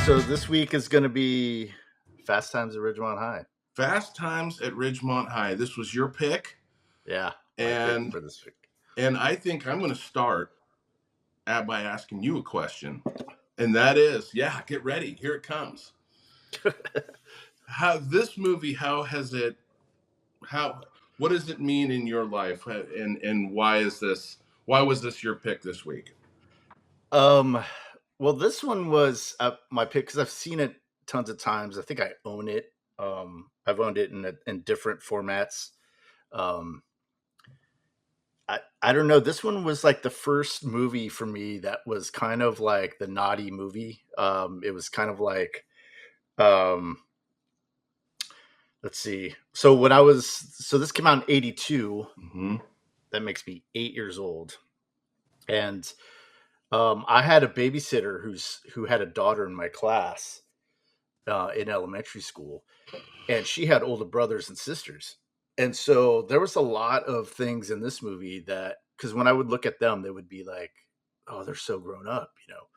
So this week is going to be Fast Times at Ridgemont High. Fast Times at Ridgemont High. This was your pick, Yeah, my pick and for this week. I think I'm going to start by asking you a question, and that is, get ready. Here it comes. How this movie? How has it? How? What does it mean in your life? And why is this? Why was this your pick this week? Um, well, this one was my pick because I've seen it tons of times. I think I own it. I've owned it in different formats. Um, I don't know. This one was like the first movie for me that was kind of like the naughty movie. It was kind of like, um, let's see. So this came out in '82. Mm-hmm. That makes me 8 years old, and I had a babysitter who had a daughter in my class in elementary school, and she had older brothers and sisters. And so there was a lot of things in this movie that, because when I would look at them, they would be like, "Oh, they're so grown up," you know.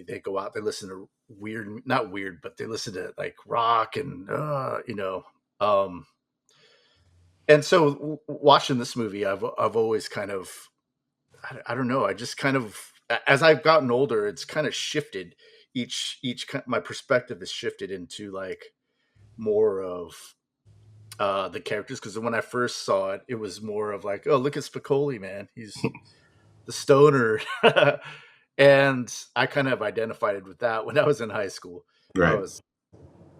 They go out, they listen to weird, not weird, but they listen to like rock and Um, and so watching this movie, I've always kind of, I don't know. I just kind of, as I've gotten older, it's kind of shifted. My perspective has shifted into like more of the characters. Because when I first saw it, it was more of like, oh, look at Spicoli, man, he's the stoner, and I kind of identified with that when I was in high school. I Right. was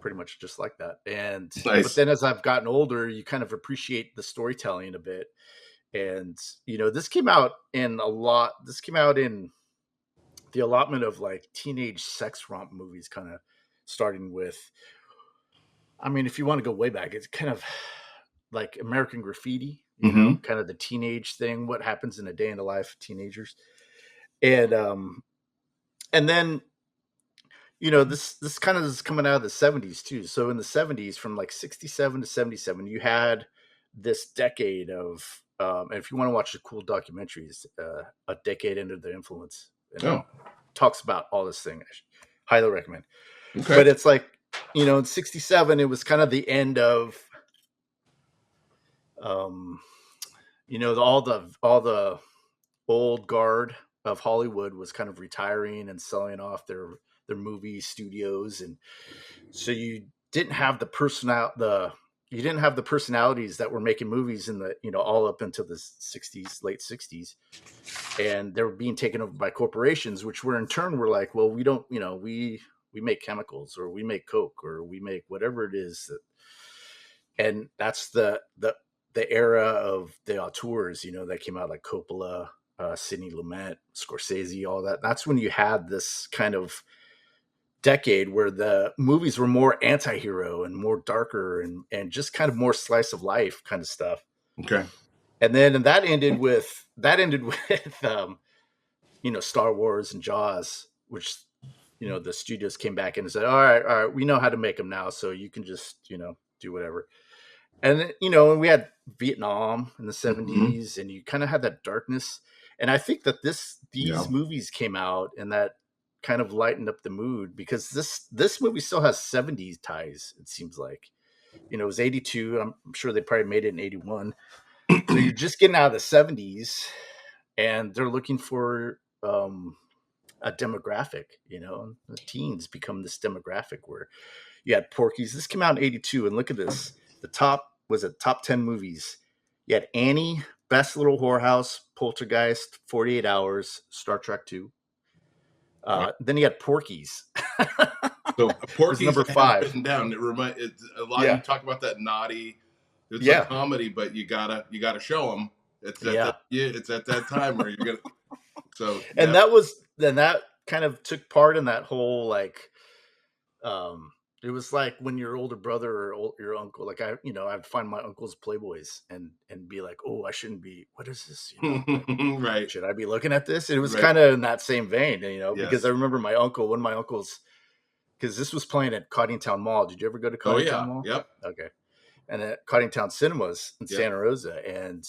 pretty much just like that, and but Nice. then as I've gotten older, you kind of appreciate the storytelling a bit. And this came out in the allotment of like teenage sex romp movies, kind of starting with, I mean, if you want to go way back, it's kind of like American Graffiti, Mm-hmm. kind of the teenage thing, what happens in a day in the life of teenagers. And then this kind of is coming out of the 70s too. So in the 70s, from like 67 to 77, you had this decade of, and if you want to watch the cool documentaries, A Decade Under the Influence, and it Oh, talks about all this thing. I highly recommend. okay. But it's like, in 67, it was kind of the end of, um, all the old guard of Hollywood was kind of retiring and selling off their movie studios, and so didn't have the personal the you didn't have the personalities that were making movies in the all up into the 60s, late 60s, and they were being taken over by corporations, which were in turn were like, well, we don't, we make chemicals, or we make coke, or we make whatever it is and that's the era of the auteurs, that came out, like Coppola, Sidney Lumet, Scorsese, all that. That's when you had this kind of decade where the movies were more anti-hero and more darker and just kind of more slice of life kind of stuff. Okay. And that ended with Star Wars and Jaws, which the studios came back in and said, all right, we know how to make them now, so you can just do whatever. And and we had Vietnam in the Mm-hmm. 70s, and you kind of had that darkness. And I think that Yeah. these movies came out and that kind of lightened up the mood, because this movie still has 70s ties, it seems like. It was 82. I'm sure they probably made it in 81. So you're just getting out of the 70s, and they're looking for a demographic. The teens become this demographic where you had Porky's. This came out in '82, and look at this. The top 10 movies. You had Annie, Best Little Whorehouse, Poltergeist, 48 Hours, Star Trek 2. Then you had Porky's. So It was Porky's number I have 5. written down. It's a lot. You Yeah, talk about that naughty. It's a yeah, comedy, but you gotta show them. yeah. It's at that time where you're gonna. So And yeah. that kind of took part in that whole, like, um it was like when your older brother or your uncle, like, I'd find my uncle's Playboys and be like, oh, I shouldn't be, what is this, like, Right. should I be looking at this? And it was Right. kind of in that same vein, because I Yes. remember one of my uncles, because this was playing at Coddingtown Mall. Did you ever go to Oh Coddingtown yeah. Mall? Yep. Okay. And at Coddingtown Cinemas in Yep. Santa Rosa, and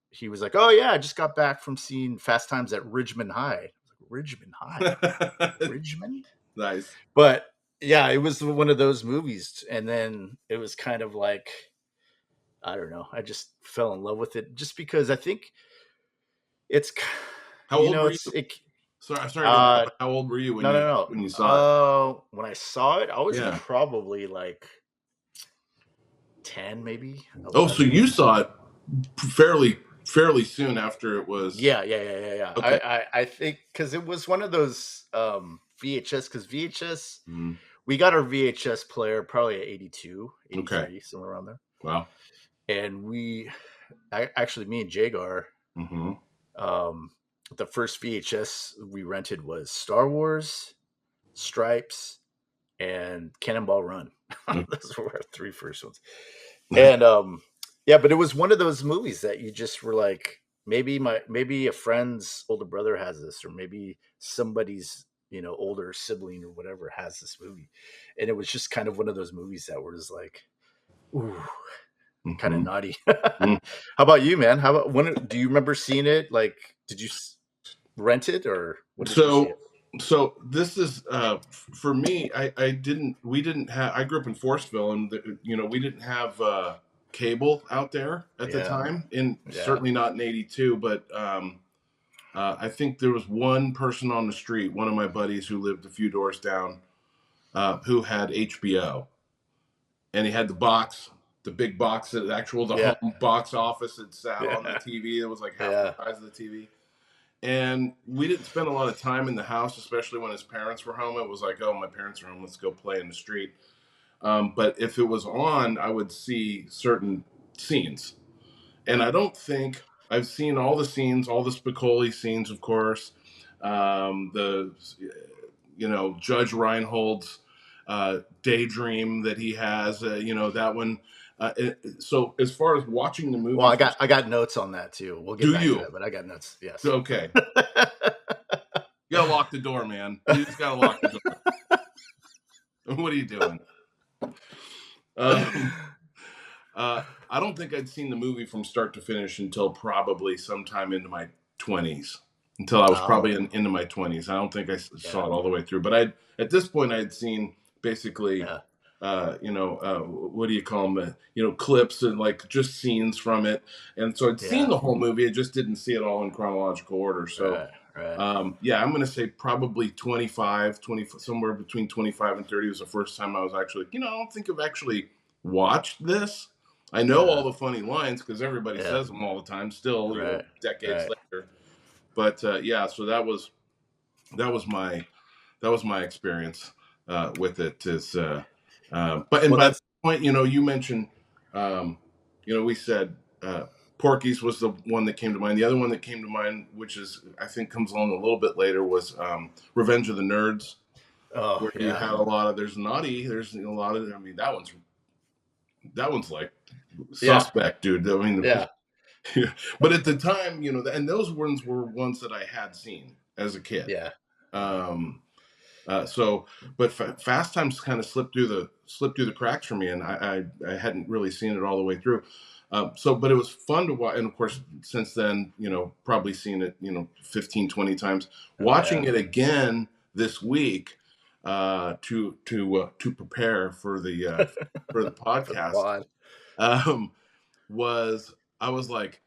he was like, oh yeah, I just got back from seeing Fast Times at Ridgemont High. I was like, Ridgemont High? Richmond? Nice. But yeah, it was one of those movies, and then it was kind of like I don't know. I just fell in love with it just because I think it's How old were you? it's it. Sorry to interrupt. Uh, But how old were you no, no, when you no. saw it? When I saw it, I was Yeah. probably like 10, maybe Oh, so 11. you saw it fairly soon after it was. Yeah, yeah, yeah, yeah, yeah. Okay. I think because it was one of those VHS, because VHS, Mhm. we got our VHS player probably at 82, Okay. 83, somewhere around there. Wow. And actually, me and Jagar, Hmm. um, the first VHS we rented was Star Wars, Stripes, and Cannonball Run. Those were our three first ones. And yeah, but it was one of those movies that you just were like, maybe a friend's older brother has this, or maybe somebody's older sibling or whatever has this movie, and it was just kind of one of those movies that was like, ooh, kind of Hmm. naughty. How about you, man? How about when do you remember seeing it? Like, did you rent it, or when did you see So it? this is for me. I didn't. We didn't have. I grew up in Forestville, and we didn't have cable out there at the Yeah, time, and yeah, certainly not in '82. But I think there was one person on the street, one of my buddies who lived a few doors down, who had HBO, and he had the big box, the yeah, home box office that sat on the yeah, TV. It was like half the yeah, size of the TV. And we didn't spend a lot of time in the house, especially when his parents were home. It was like, oh, my parents are home, let's go play in the street. But if it was on, I would see certain scenes. And I don't think I've seen all the scenes, all the Spicoli scenes, of course. The Judge Reinhold's daydream that he has, that one. So as far as watching the Well, movie, I got notes on that too. We'll get do back to you? that, but I got notes. Yes. Okay, you gotta lock the door, man. You just gotta lock the door. What are you doing? Um, I don't think I'd seen the movie from start to finish until probably sometime into my 20s. Until I was Oh, probably into my 20s. I don't think I saw yeah, it all the way through. But at this point, I'd seen basically, yeah, what do you call them? Clips and like just scenes from it. And so I'd seen yeah. the whole movie. I just didn't see it all in chronological order. So, Right, right. yeah, I'm going to say probably 25, 20, somewhere between 25 and 30 was the first time I was actually, I don't think I've actually watched this. I know all Uh, the funny lines because everybody yeah, says them all the time still, right, decades right. later. But yeah, so that was my experience with it. Is but and Well, by that that's point, you mentioned, um, we said Porky's was the one that came to mind. The other one that came to mind, which is I think comes along a little bit later, was Revenge of the Nerds, oh where you yeah, had a lot of there's naughty, there's a lot of. I mean, that one's like yeah, suspect, dude. I mean, yeah, but at the time, and those ones were ones that I had seen as a kid. yeah, Um, so, but Fast Times kind of slipped through the cracks for me, and I hadn't really seen it all the way through. But it was fun to watch, and of course, since then, probably seen it, 15, 20 times. oh yeah. Watching it again this week to prepare for the For the podcast pod. um, was I was like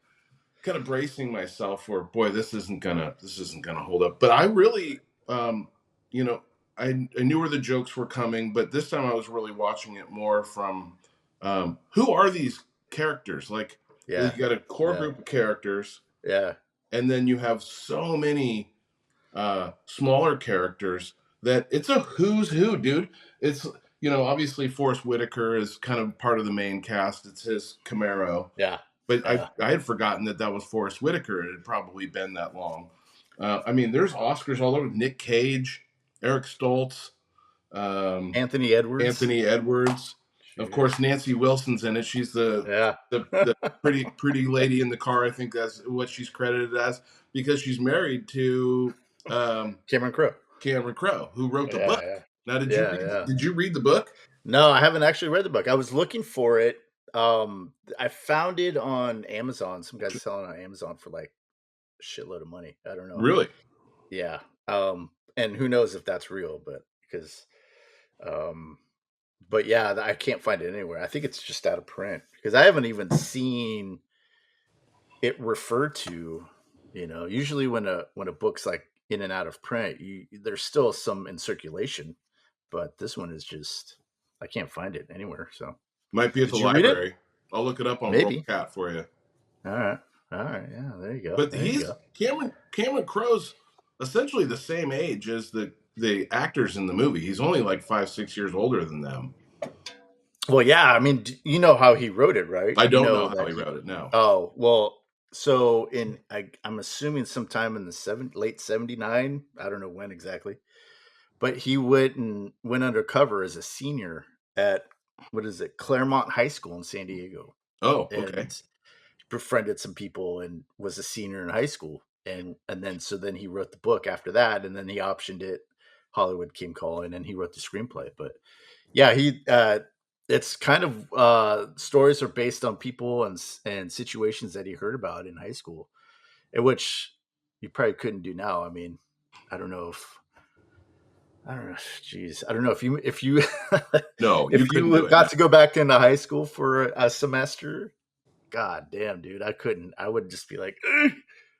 kind of bracing myself for, boy, this isn't gonna hold up. But I really, you know, I knew where the jokes were coming, but this time I was really watching it more from who are these characters? Like you Yeah, got a core yeah, group of characters, yeah, and then you have so many smaller characters that it's a who's who, dude. It's obviously Forrest Whitaker is kind of part of the main cast. It's his Camaro, yeah, but I yeah. I had forgotten that was Forrest Whitaker. It had probably been that long. I mean, there's Oscars all over. Nick Cage, Eric Stoltz, um, Anthony Edwards. Anthony Edwards, of Jeez. course. Nancy Wilson's in it. She's the Yeah. the pretty lady in the car. I think that's what she's credited as because she's married to um, Cameron Crowe. Cameron Crowe, who wrote the Yeah, book. yeah, Now, yeah, yeah. did you read the book? No, I haven't actually read the book. I was looking for it. I found it on Amazon. Some guys selling it on Amazon for like a shitload of money. I don't know. Really? Yeah. And who knows if that's real, but because, um, but yeah, I can't find it anywhere. I think it's just out of print because I haven't even seen it referred to. Usually when a book's like in and out of print, there's still some in circulation, but this one is just I can't find it anywhere. So, Might be at the did you read it? library. I'll look it up on Maybe. WorldCat for you. All right. All right. Yeah. There you go. But There you he's go. Cameron Crowe's essentially the same age as the actors in the movie. He's only like 5-6 years older than them. Well, yeah. I mean, you know how he wrote it, right? I You don't know know how that he he. wrote it. No. Oh well. So I'm assuming sometime in the late '79. I don't know when exactly, but he went undercover as a senior at what is it, Claremont High School in San Diego, Oh, okay. and befriended some people and was a senior in high school, and then he wrote the book after that, and then he optioned it. Hollywood came calling, and he wrote the screenplay. But yeah, it's kind of stories are based on people and situations that he heard about in high school, in which you probably couldn't do now. I mean, I don't know if I don't know. Jeez, I don't know if you No, you if couldn't you do it got now. to go back into high school for a semester. God damn, dude, I couldn't. I would just be like, "Ugh,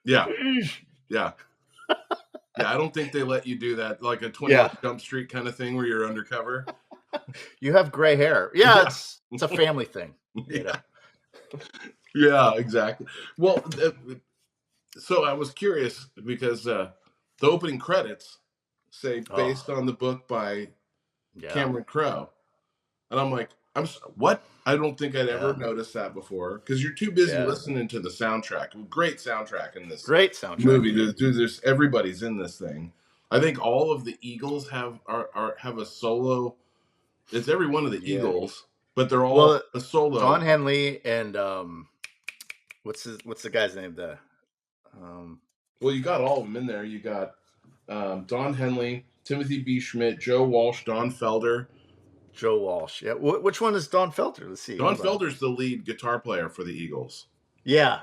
Yeah, ugh." yeah, yeah. I don't think they let you do that, like a 21 Yeah, Jump Street kind of thing where you're undercover. you have gray hair. Yeah, Yeah, it's a family thing, you know. yeah, yeah. Exactly. Well, so I was curious because the opening credits say Oh, based on the book by yeah, Cameron Crowe, and I'm like, what? I don't think I'd ever yeah, noticed that before because you're too busy yeah. listening to the soundtrack. Great soundtrack in this Great soundtrack, movie. dude. There's everybody's in this thing. I think all of the Eagles have a solo. It's every one of the Yeah. Eagles, but they're all Well, a Don solo. Henley and what's the guy's name? The um, Well, you got all of them in there. You got Don Henley, Timothy B. Schmidt, Joe Walsh, Don Felder. Joe Walsh. Yeah. Which one is Don Felter? Let's see. Don Hold on. Felder's the lead guitar player for the Eagles. Yeah.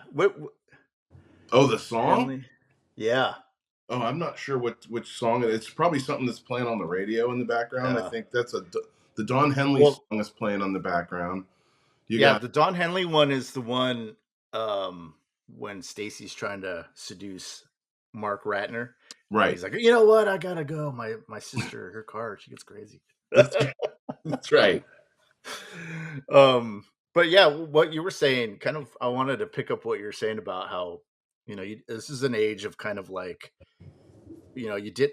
Oh, the song? Henley. Yeah. Oh, I'm not sure which song it is. It's probably something that's playing on the radio in the background. I Yeah. think that's the Don Henley Well, song is playing on the background. You yeah. got The Don Henley one is the one when Stacy's trying to seduce Mark Ratner. right. He's like, you know what? I gotta go. My sister, her car, she gets crazy. That's that's right. um, but yeah, what you were saying, kind of, I wanted to pick up what you're saying about how this is an age of kind of like you did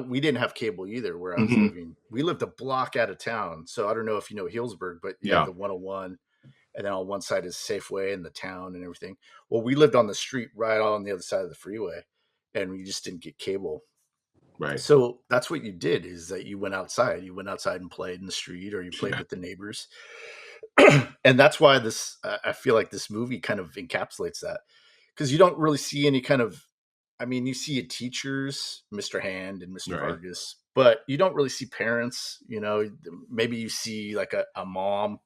we didn't have cable either where I was Hmm. living. We lived a block out of town, so I don't know if you know Healdsburg, but you have Yeah. the 101, and then on one side is Safeway and the town and everything. Well, we lived on the street right on the other side of the freeway, and we just didn't get cable. Right. So that's what you did, is that you went outside. You went outside and played in the street, or you played Yeah. with the neighbors. And that's why I feel like this movie kind of encapsulates that, because you don't really see any kind of, I mean, you see teachers, Mr. Hand and Mr. Right. Vargas, but you don't really see parents. Maybe you see like a mom,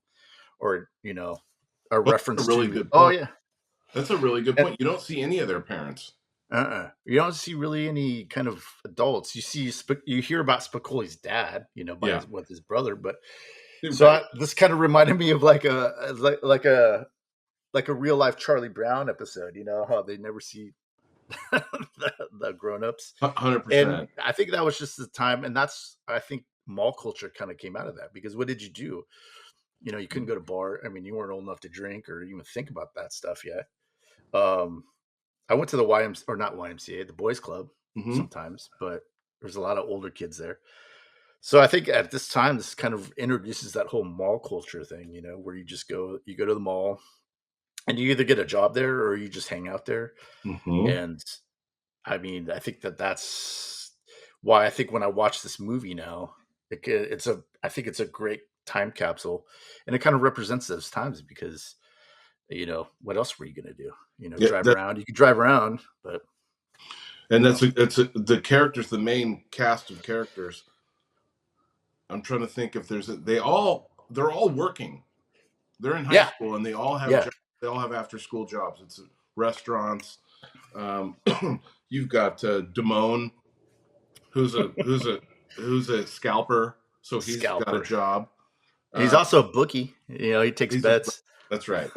or a Well, that's a reference really to, good oh point. yeah. That's a really good And point. You don't see any of their parents. you don't see really any kind of adults. You hear about Spicoli's dad, by Yeah. his with his brother, but so Right. this kind of reminded me of like a real life Charlie Brown episode. You know how they never see the grown ups, Hundred and percent. I think that was just the time, and that's I think mall culture kind of came out of that, because what did you do? You couldn't go to bar. I mean, you weren't old enough to drink or even think about that stuff yet. Um, I went to the YMCA, or not YMCA, the boys club Hmm. sometimes, but there's a lot of older kids there. So I think at this time, this kind of introduces that whole mall culture thing, where you go to the mall, and you either get a job there or you just hang out there. Hmm. And I mean, I think that's why I think when I watch this movie now, I think it's a great time capsule, and it kind of represents those times, because what else were you going to do? Yeah. Drive around. You could drive around, but And you know, the characters, the main cast of characters. I'm trying to think if they're all working. They're in high yeah, school and they all have yeah, jobs. They all have after school jobs. It's restaurants. Um, you've got Damone, who's a who's a scalper, so he's got a Scalper. job. He's Uh, also a bookie. You know, he takes he's a bets. That's right.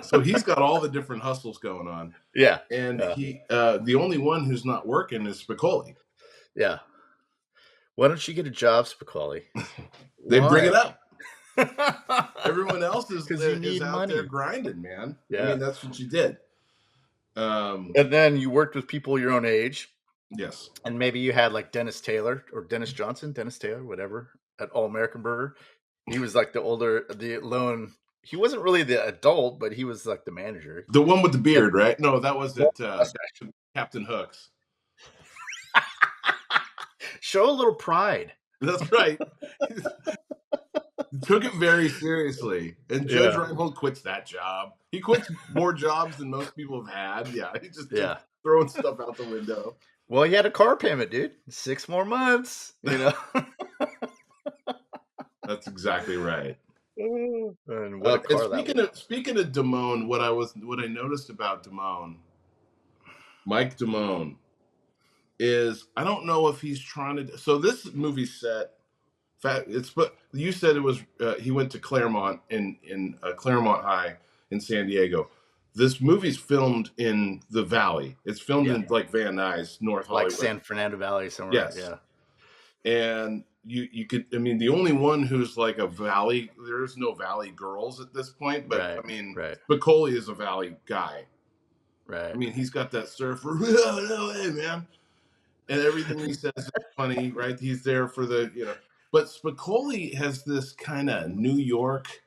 So he's got all the different hustles going on, Yeah. and Yeah. the only one who's not working is Spicoli. Yeah. Why don't you get a job, Spicoli? They bring it Why? up. Everyone else Because you is need out there money. grinding, man. I Yeah. mean, that's what you did. And then you worked with people your own age, Yes. and maybe you had like Dennis Taylor or Dennis Johnson, Dennis Taylor, whatever, at All American Burger. He was like the lone. He wasn't really the adult, but he was like the manager. The one with the He had beard, right? No, that was the it. mustache. Captain Hooks. Show a little pride. That's right. Took it very seriously. And Judge Yeah. Reinhold quits that job. He quits more jobs than most people have had. Yeah, he just keeps Yeah. throwing stuff out the window. Well, he had a car payment, dude. 6 more months, you know. That's exactly right. And what a And car that was. speaking of Damone, what I noticed about Damone, Mike Damone, is I don't know if he's trying to. So this movie set. It's but you said it was he went to Claremont in Claremont High in San Diego. This movie's filmed in the Valley. It's filmed Yeah. in like Van Nuys, North Like Hollywood. San Fernando Valley somewhere. Yes, Yeah. and you could. I mean, the only one who's like a Valley. There's no Valley girls at this point, but Right. I mean, Right. Spicoli is a Valley guy. I Right. mean, he's got that surfer. No way, man. And everything he says is funny, right? He's there for the. But Spicoli has this kind of New York.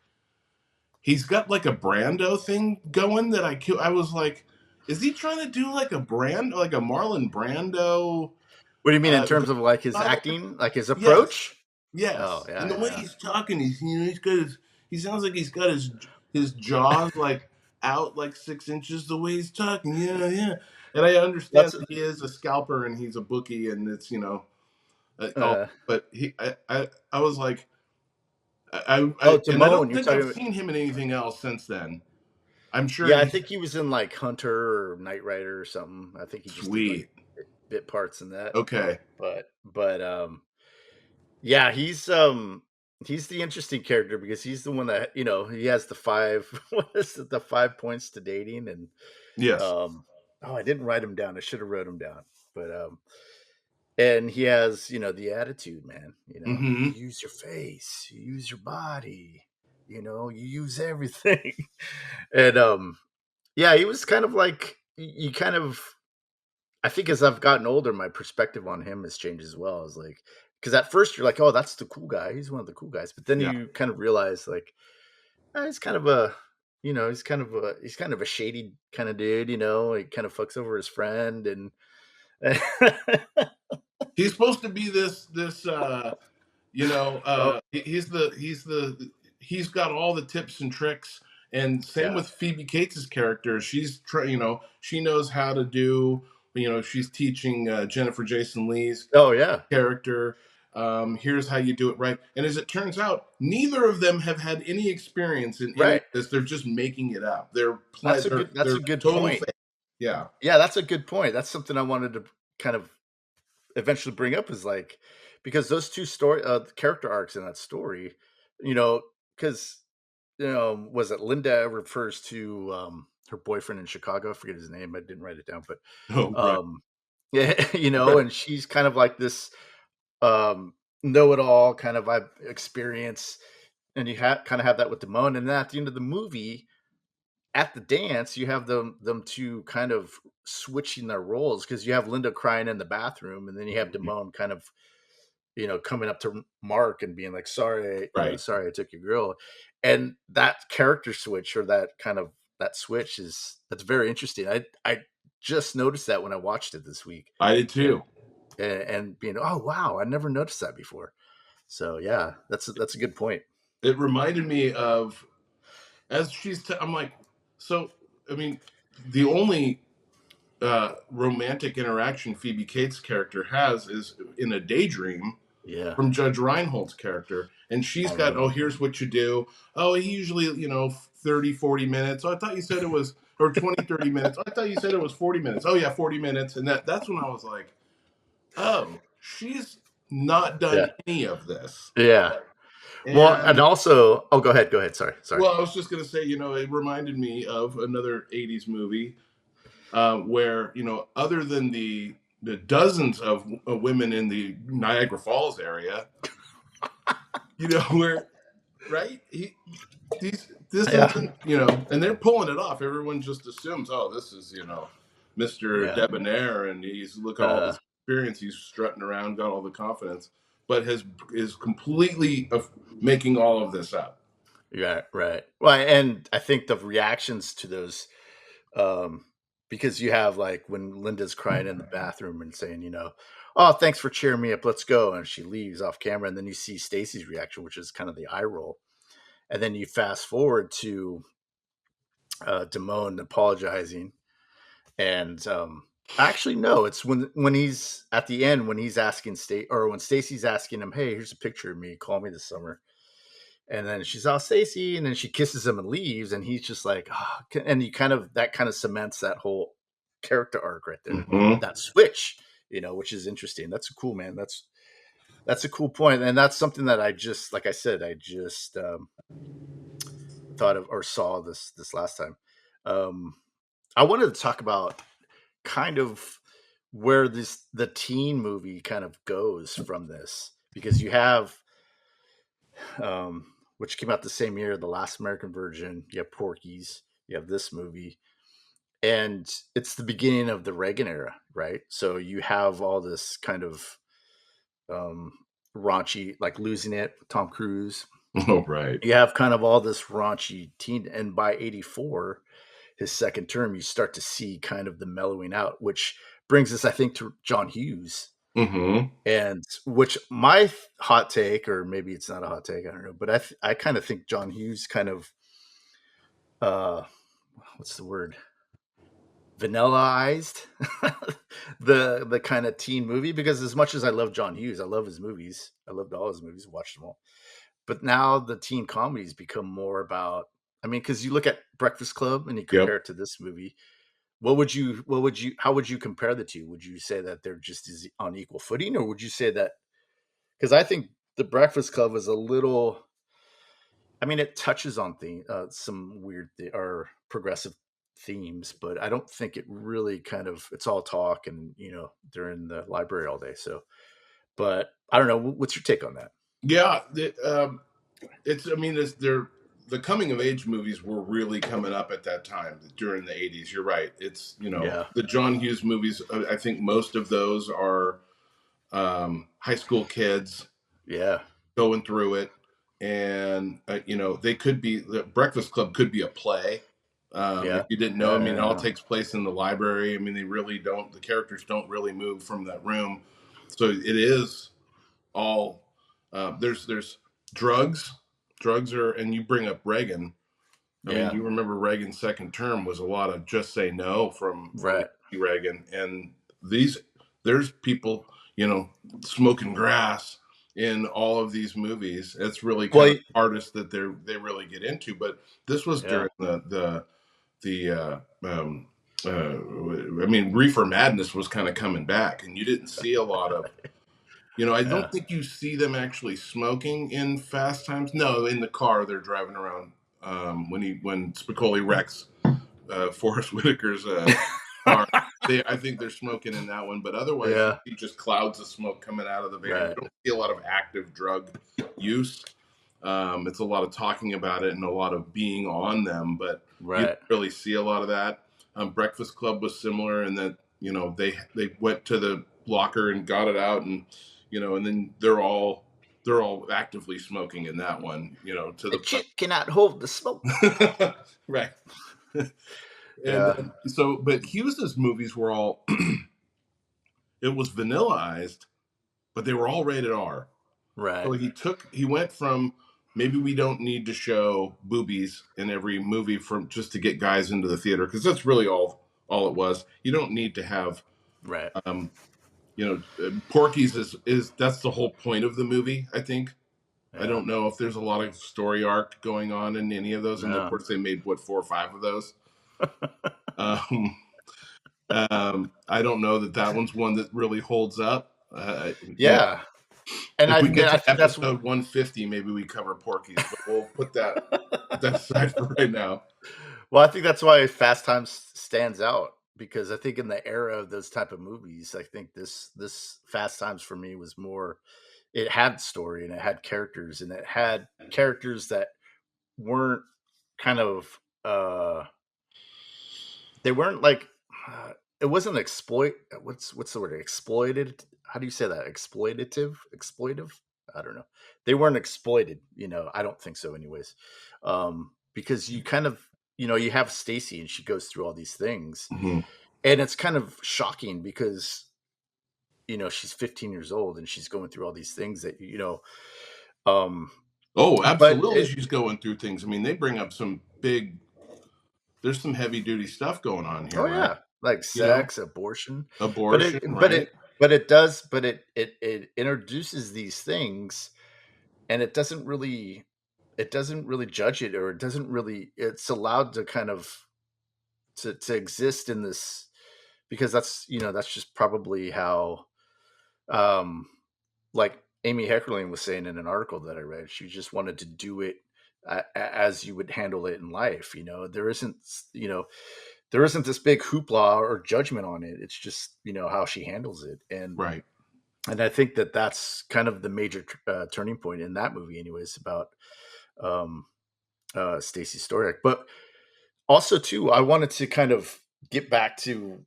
He's got like a Brando thing going that I was like, is he trying to do like a like a Marlon Brando What do you mean in terms of like his vampire? acting, like his Yes, approach? Oh, yes. yeah, And the yeah, way yeah. he's talking, he's got his. He sounds like he's got his jaws like out like 6 inches. The way he's talking, yeah, yeah. And I understand That's that he is a scalper and he's a bookie, and it's uh but I was like, oh, and I Timon, don't you're think I've talking. seen him in anything else since then. I'm sure Yeah, I he's think he was in like Hunter or Knight Rider or something. I think he just did like sweet. bit parts in that. Okay. But yeah, he's the interesting character because he's the one that, he has the five what is it, the 5 points to dating. And Yes. um oh, I didn't write him down. I should have wrote him down. But and he has, the attitude, man. You Mm-hmm. use your face, you use your body, you use everything. And yeah, he was kind of like you kind of I think as I've gotten older, my perspective on him has changed as well. I was like, because at first you're like, oh, that's the cool guy. He's one of the cool guys. But then Yeah. you kind of realize like, he's kind of a, he's kind of a shady kind of dude. He kind of fucks over his friend, and He's supposed to be this oh he's got all the tips and tricks, and same yeah, with Phoebe Cates' character. She knows how to do, she's teaching Jennifer Jason Leigh's oh yeah, character. Here's how you do it right. And as it turns out, neither of them have had any experience in any of right. this. They're just making it up. They're That's they're a good total point. fake. Yeah. Yeah, that's a good point. That's something I wanted to kind of eventually bring up is like because those two character arcs in that story, you know, because was it Linda refers to her boyfriend in Chicago? I forget his name. I didn't write it down, but Oh, right. yeah, Right. and she's kind of like this know-it-all kind of experience, and you kind of have that with Damone. And then at the end of the movie, at the dance, you have them two kind of switching their roles because you have Linda crying in the bathroom, and then you have Damone kind of coming up to Mark and being like, "Sorry, Right. sorry, I took your girl," and that character switch or that kind of that switch that's very interesting. I just noticed that when I watched it this week, I did and too. and being, oh wow, I never noticed that before. So yeah, that's a good point. It reminded me of as I'm like, so I mean, the only romantic interaction Phoebe Cates' character has is in a daydream Yeah, from Judge Reinhold's character. And she's oh got, really? oh, here's what you do. Oh, he usually, 30, 40 minutes. Oh, I thought you said it was, or 20, 30 minutes. Oh, I thought you said it was 40 minutes. Oh, yeah, 40 minutes. And that's when I was like, oh, she's not done Yeah. any of this. Yeah. Well, and And also, oh, go ahead. Go ahead. Sorry. well, I was just going to say, it reminded me of another 80s movie where, other than the dozens of women in the Niagara Falls area, where, right? This Yeah. isn't, and they're pulling it off. Everyone just assumes, oh, this is, Mr. Yeah. Debonair, and look at all Uh, this experience. He's strutting around, got all the confidence, but is completely making all of this up. yeah. Right. Well, and I think the reactions to those, um, because you have like when Linda's crying in the bathroom and saying, oh, thanks for cheering me up. Let's go. And she leaves off camera. And then you see Stacy's reaction, which is kind of the eye roll. And then you fast forward to Damone apologizing. And actually, no, it's when he's at the end when he's asking or when Stacy's asking him, "Hey, here's a picture of me. Call me this summer." And then she's all Stacy, and then she kisses him and leaves, and he's just like, and you that kind of cements that whole character arc right there. Mm-hmm. That switch, which is interesting. That's a cool man. That's a cool point, and that's something that I just, like I said, I just thought of or saw this last time. Um, I wanted to talk about kind of where the teen movie kind of goes from this because you have which came out the same year, the last American Virgin, you have Porky's, you have this movie, and it's the beginning of the Reagan era, right? So you have all this kind of um raunchy, like Losing It, Tom Cruise. Oh, right. You have kind of all this raunchy teen, and by 84, his second term, you start to see kind of the mellowing out, which brings us, I think, to John Hughes. Mm-hmm. And which my hot take, or maybe it's not a hot take, I don't know, but I kind of think John Hughes kind of, uh, what's the word? Vanillaized the kind of teen movie because as much as I love John Hughes, I love his movies. I loved all his movies, watched them all. But now the teen comedies become more about. I mean, because you look at Breakfast Club and you compare Yep. it to this movie. How would you compare the two? Would you say that they're just on equal footing, or would you say that? Because I think the Breakfast Club is a little. I mean, it touches on some weird or progressive themes, but I don't think it really kind of. It's all talk, and they're in the library all day. So, but I don't know. What's your take on that? Yeah. It's. I mean, the coming of age movies were really coming up at that time during the 80s. You're right. It's Yeah, the John Hughes movies. I think most of those are high school kids yeah, going through it, and they could be the Breakfast Club could be a play. If yeah, you didn't know, I mean, it all takes place in the library. I mean, they really don't. The characters don't really move from that room, so it is all. There's drugs. Drugs are, and you bring up Reagan. I mean, yeah. you remember Reagan's second term was a lot of just say no from Right. Reagan, and these there's people smoking grass in all of these movies. It's really kind of Well, artists that they really get into. But this was yeah, during the I mean, Reefer Madness was kind of coming back, and you didn't see a lot of. I yeah, don't think you see them actually smoking in Fast Times. No, in the car they're driving around when Spicoli wrecks Forrest Whitaker's car. I think they're smoking in that one, but otherwise you yeah. see just clouds of smoke coming out of the van. You Right, don't see a lot of active drug use. It's a lot of talking about it and a lot of being on them, but you don't right, really see a lot of that. Breakfast Club was similar in that they went to the locker and got it out, and and then they're all actively smoking in that one. To the the chip cannot hold the smoke. right. And Yeah, then, but Hughes's movies were all it was vanillaized, but they were all rated R. So right, he went from maybe we don't need to show boobies in every movie from just to get guys into the theater because that's really all it was. You don't need to have right. um, Porky's is that's the whole point of the movie. I think. I Yeah, don't know if there's a lot of story arc going on in any of those, and of no, course they made 4 or 5 of those. Um, I don't know that one's one that really holds up. yeah. And If we get I to think that's episode 150, maybe we cover Porky's, but we'll put that aside for right now. well, I think that's why Fast Times stands out because I think in the era of those type of movies, I think this Fast Times for me was more. It had story and it had characters and it had characters that weren't kind of they weren't like it wasn't exploit. What's the word? Exploited. How do you say that? Exploitive. I don't know. They weren't exploited. I don't think so. Anyways, because you kind of you have Stacy and she goes through all these things, Mhm. and it's kind of shocking because she's 15 years old and she's going through all these things that um, Oh, but absolutely. it. She's going through things. I mean, they bring up some big. There's some heavy duty stuff going on here, Oh right? yeah, like You know, sex, abortion, but abortion, it, but right? it, but it does, but it introduces these things, and it doesn't really judge it, or it doesn't really. It's allowed to kind of to exist in this because that's just probably how, um, like Amy Heckerling was saying in an article that I read, she just wanted to do it as you would handle it in life. There isn't this big hoopla or judgment on it. It's just how she handles it, and Right. and I think that that's kind of the major turning point in that movie, anyways, about um, Stacey Storiak. But also, too, I wanted to kind of get back to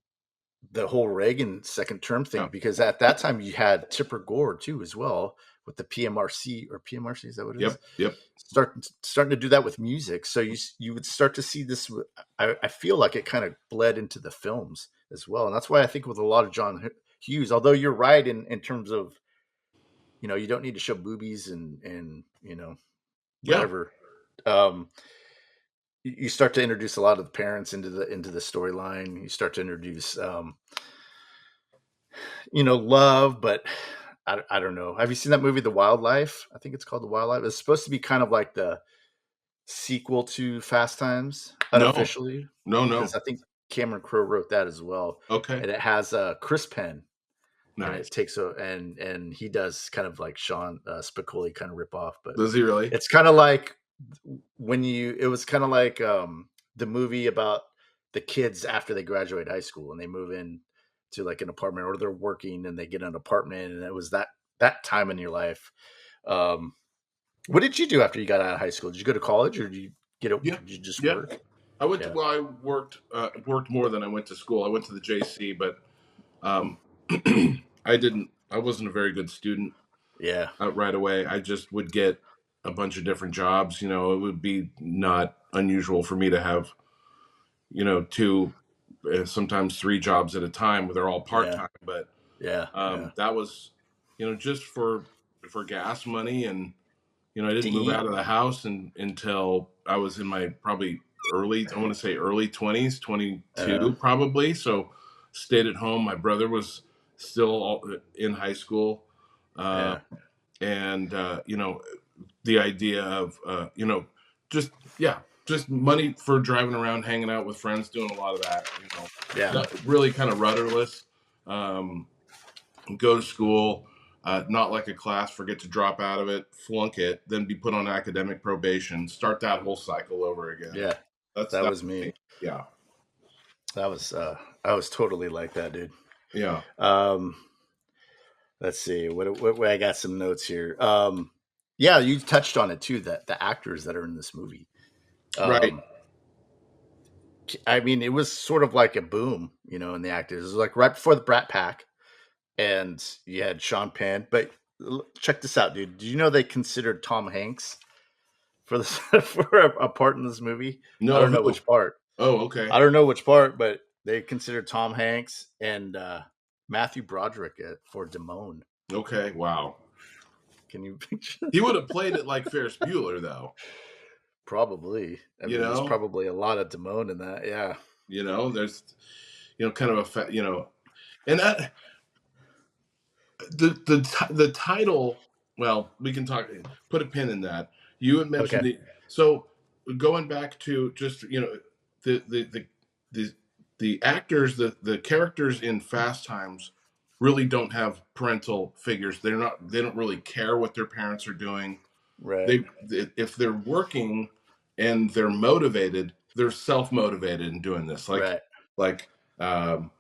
the whole Reagan second term thing Yeah. because at that time you had Tipper Gore too as well with the PMRC or PMRC, is that what it is? Yep. Yep. Starting to do that with music, so you would start to see this. I feel like it kind of bled into the films as well, and that's why I think with a lot of John Hughes, although you're right in terms of you don't need to show boobies and Yeah. whatever. Um, you start to introduce a lot of the parents into the storyline. You start to introduce love, but I don't know. Have you seen that movie, The Wildlife? I think it's called The Wildlife. It's supposed to be kind of like the sequel to Fast Times, No. unofficially, No. because No. I think Cameron Crowe wrote that as well, Okay. and it has Chris Penn, and Nice. it takes a and he does kind of like Sean Spicoli kind of rip off, but Does he really? it's kind of like it was kind of like the movie about the kids after they graduate high school and they move in to like an apartment, or they're working and they get an apartment, and it was that time in your life. um what did you do after you got out of high school? Did you go to college, or Yeah. did you just Yeah. work? I went to. Yeah, Well, I worked more than I went to school. I went to the JC, but um, I didn't. I wasn't a very good student yeah, right away. I just would get a bunch of different jobs. It would be not unusual for me to have two, sometimes three jobs at a time. Where they're all part yeah, time, but yeah, yeah. that was just for gas money. And I To didn't move out eat. of the house until I was in my probably I want to say early 20s, 22 probably. So stayed at home. My brother was still in high school. Uh, Yeah, and, the idea of, just, yeah, just money for driving around, hanging out with friends, doing a lot of that, yeah, really kind of rudderless. Um, Go to school, not like a class, forget to drop out of it, flunk it, then be put on academic probation, start that whole cycle over again. yeah. That's That that. was me. Yeah, That was I was totally like that, dude. yeah, um Let's see what I got some notes here. Yeah, you touched on it too. That the actors that are in this movie. right. Um, I mean, it was sort of like a boom, in the actors. It was like right before the Brat Pack, and you had Sean Penn. But check this out, dude. Did you know they considered Tom Hanks for this for a part in this movie? I No, don't know who? which part. Oh, okay, I don't know which part, but they considered Tom Hanks and Matthew Broderick for Damone. okay, wow. Can you picture? He would have played it like Ferris Bueller, though. Probably. I You mean, there's know, probably a lot of Damone in that. Yeah. there's, kind of and that the title. Well, we can talk. Put a pin in that. You had mentioned Okay. the so going back to just the the the the, the actors, the characters in Fast Times really don't have parental figures. They don't really care what their parents are doing. Right. They if they're working and they're motivated, they're self motivated in doing this. Right. Like um,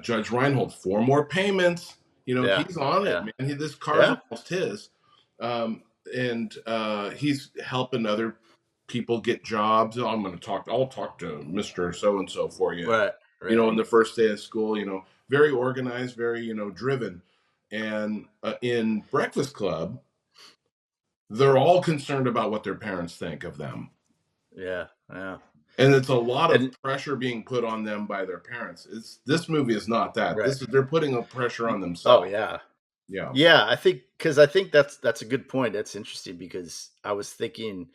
Judge Rinehold, four more payments. You know, Yeah. he's on it, Yeah. man. This car's Yeah. almost his, and he's helping other people get jobs. Oh, I'll talk to Mister So and So for you. Right. You know, Right. on the first day of school, very organized, very driven. And in Breakfast Club, they're all concerned about what their parents think of them. Yeah. Yeah. And it's a lot of And pressure being put on them by their parents. It's This movie is not that. right. They're putting a pressure on Oh themselves. yeah. Yeah. Yeah, I think that's a good point. That's interesting because I was thinking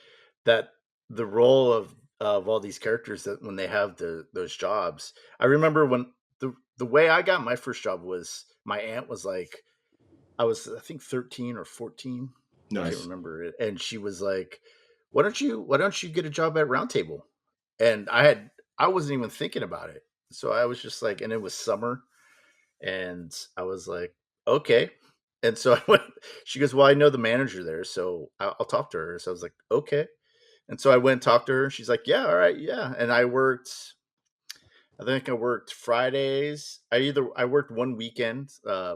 that the role of all these characters that when they have those jobs. I remember when the way I got my first job was my aunt was like I was I think 13 or 14. I can't Nice. remember it. And she was like, "Why don't you get a job at Round Table?" And I wasn't even thinking about it. So I was just like, and it was summer and I was like, okay. And so I went, she goes, well, I know the manager there, so I'll talk to her. So I was like, okay. And so I went and talked to her. She's like, yeah, all right, yeah. And I think I worked Fridays. I worked one weekend,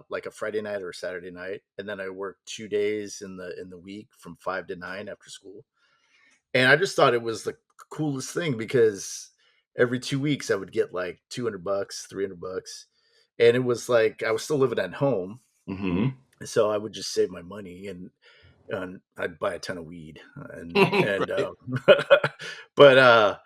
like a Friday night or a Saturday night, and then I worked 2 days in the week from 5 to 9 after school. And I just thought it was the coolest thing because every 2 weeks I would get like $200, $300, and it was like I was still living at home, Mm-hmm. so I would just save my money and I'd buy a ton of weed and Right. but